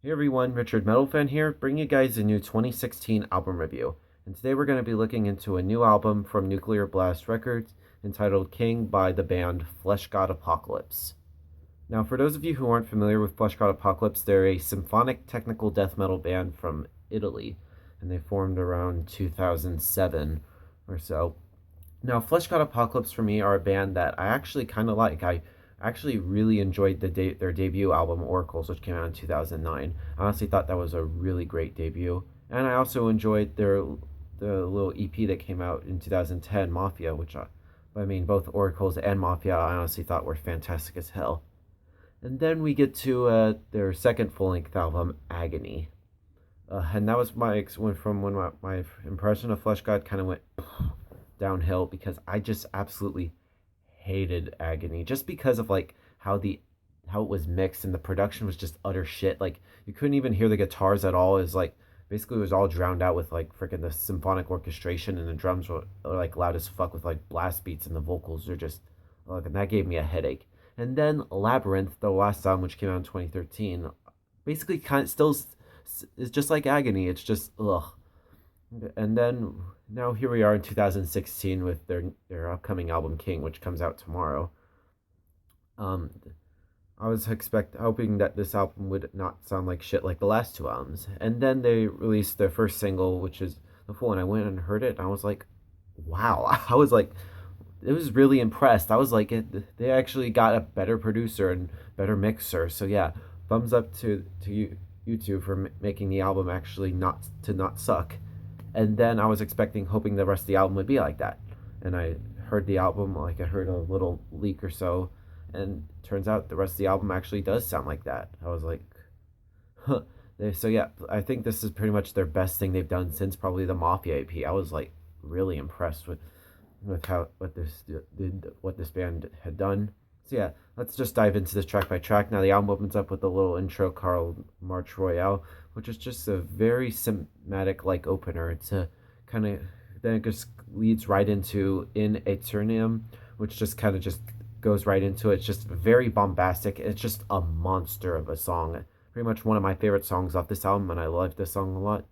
Hey everyone, Richard Metalfan here, bringing you guys a new 2016 album review. And today we're going to be looking into a new album from Nuclear Blast Records entitled King by the band Fleshgod Apocalypse. Now, for those of you who aren't familiar with Fleshgod Apocalypse, they're a symphonic technical death metal band from Italy, and they formed around 2007 or so. Now, Fleshgod Apocalypse for me are a band that I actually kind of like. I actually really enjoyed their debut album, Oracles, which came out in 2009. I honestly thought that was a really great debut. And I also enjoyed the little EP that came out in 2010, Mafia, I mean, both Oracles and Mafia I honestly thought were fantastic as hell. And then we get to their second full length album, Agony. And that was went from when my impression of Fleshgod kind of went downhill because I just absolutely hated Agony just because of like how it was mixed and the production was just utter shit. Like you couldn't even hear the guitars at all. It was like basically it was all drowned out with like freaking the symphonic orchestration, and the drums were like loud as fuck with like blast beats, and the vocals are just like, and that gave me a headache. And then Labyrinth, the last album, which came out in 2013, basically kind of still is just like Agony. It's just ugh. And then now here we are in 2016 with their upcoming album King, which comes out tomorrow. Um, I was hoping that this album would not sound like shit like the last two albums, and then they released their first single, which is the full. And I went and heard it, and I was like, wow! I was like, it was really impressed. I was like, they actually got a better producer and better mixer. So yeah, thumbs up to you two for making the album actually not suck. And then I was hoping the rest of the album would be like that. And I heard the album, like I heard a little leak or so, and turns out the rest of the album actually does sound like that. I was like, huh. So yeah, I think this is pretty much their best thing they've done since probably the Mafia EP. I was like really impressed with how what this band had done. So yeah, let's just dive into this track by track. Now the album opens up with a little intro called March Royale, which is just a very cinematic like opener. It's a kind of then it just leads right into In Aeternium, which just kind of just goes right into it. It's just very bombastic. It's just a monster of a song. Pretty much one of my favorite songs off this album, and I love this song a lot.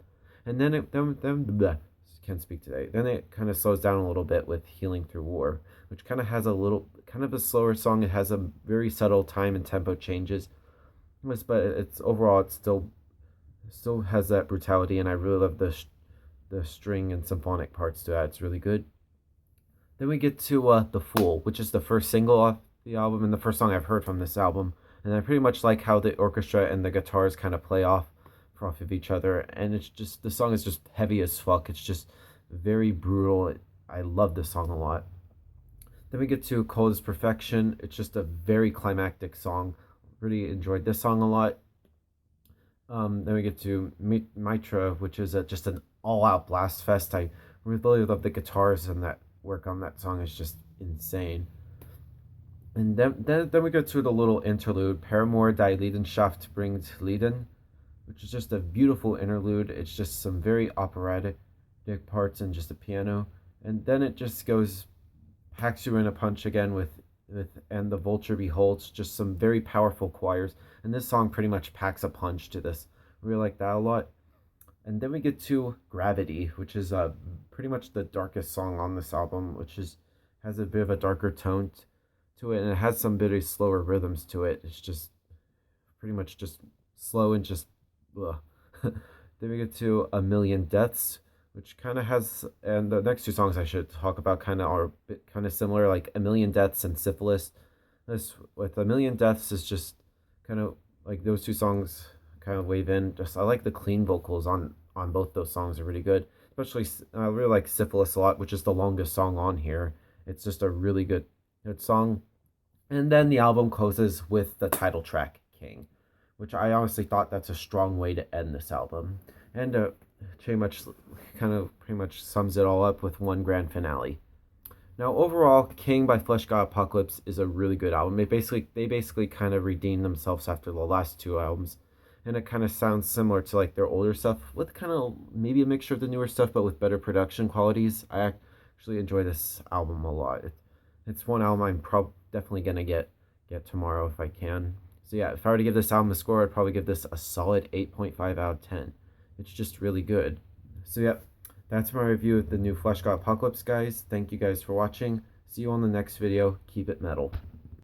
And then bleh, can't speak today. Then it kind of slows down a little bit with Healing Through War, which kind of has a little kind of a slower song. It has a very subtle time and tempo changes, but it's overall it still has that brutality, and I really love the string and symphonic parts to that. It's really good. Then we get to The Fool, which is the first single off the album and the first song I've heard from this album. And I pretty much like how the orchestra and the guitars kind of play off of each other. And it's just, the song is just heavy as fuck. It's just very brutal. I love this song a lot. Then we get to Cold as Perfection. It's just a very climactic song. Really enjoyed this song a lot. Then we get to Mitra, which is just an all-out blast fest. I really love the guitars, and that work on that song is just insane. And then we go to the little interlude, Paramore Die Leidenschaft bringt Lieden, which is just a beautiful interlude. It's just some very operatic parts and just a piano. And then it just packs you in a punch again with And the Vulture Beholds, just some very powerful choirs. And this song pretty much packs a punch to this. I really like that a lot. And then we get to Gravity, which is pretty much the darkest song on this album, has a bit of a darker tone to it, and it has some very slower rhythms to it. It's just pretty much just slow and just ugh. Then we get to A Million Deaths, which kind of has, and the next two songs I should talk about kind of are a bit kind of similar, like A Million Deaths and Syphilis. This with A Million Deaths is just kind of like those two songs kind of wave in. Just I like the clean vocals on both those songs are really good. Especially I really like Syphilis a lot, which is the longest song on here. It's just a really good song. And then the album closes with the title track, King, which I honestly thought that's a strong way to end this album. And pretty much sums it all up with one grand finale. Now, overall, King by Fleshgod Apocalypse is a really good album. They basically kind of redeemed themselves after the last two albums, and it kind of sounds similar to like their older stuff with kind of maybe a mixture of the newer stuff, but with better production qualities. I actually enjoy this album a lot. It's one album I'm definitely gonna get tomorrow if I can. So yeah, if I were to give this album a score, I'd probably give this a solid 8.5 out of 10. It's just really good. So yep, that's my review of the new Fleshgod Apocalypse, guys. Thank you guys for watching. See you on the next video. Keep it metal.